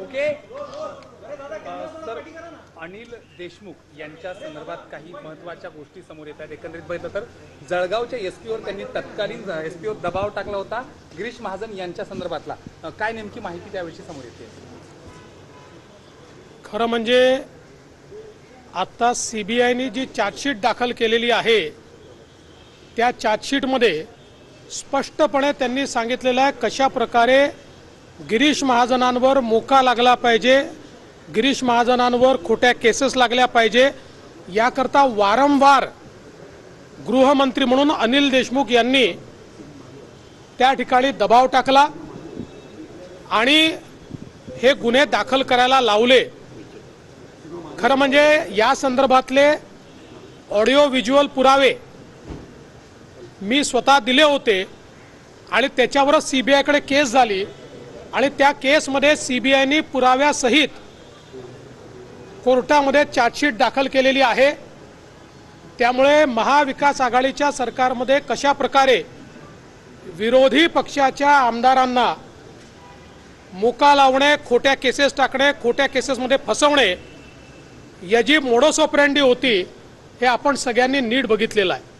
Okay sir, Anil Deshmukh यांच्या संदर्भात काही महत्त्वाच्या गोष्टी समोर येत आहेत। एकंदरीत बघितलं तर जळगावच्या एसपीवर त्यांनी तत्कालीन एसपीवर दबाव टाकला होता गिरीश महाजन यांच्या संदर्भातला, काय नेमकी माहिती त्याविषयी समोर येते? खरं म्हणजे आता सीबीआयने जी चार्जशीट दाखल केलेली आहे त्या चार्जशीटमध्ये स्पष्टपणे त्यांनी सांगितलेलं आहे कशा प्रकारे गिरीश महाजनांवर मोका लागला पाहिजे, गिरीश महाजनांवर खोट्या केसेस लागल्या पाहिजे, याकरता वारंवार गृहमंत्री म्हणून अनिल देशमुख यांनी त्या ठिकाणी दबाव टाकला आणि हे गुन्हे दाखल करायला लावले। खरं म्हणजे या संदर्भातले ऑडिओ व्हिज्युअल पुरावे मी स्वतः दिले होते आणि त्याच्यावरच सीबीआयकडे केस झाली आणि त्या केसमध्ये सीबीआयने पुराव्यासहित कोर्टामध्ये चार्जशीट दाखल केलेली आहे। त्यामुळे महाविकास आघाडीच्या सरकारमध्ये कशा प्रकारे विरोधी पक्षाच्या आमदारांना मोका लावणे, खोट्या केसेस टाकणे, खोट्या केसेसमध्ये फसवणे याची मोडस ऑपरेंडी होती हे आपण सगळ्यांनी नीट बघितलेलं आहे।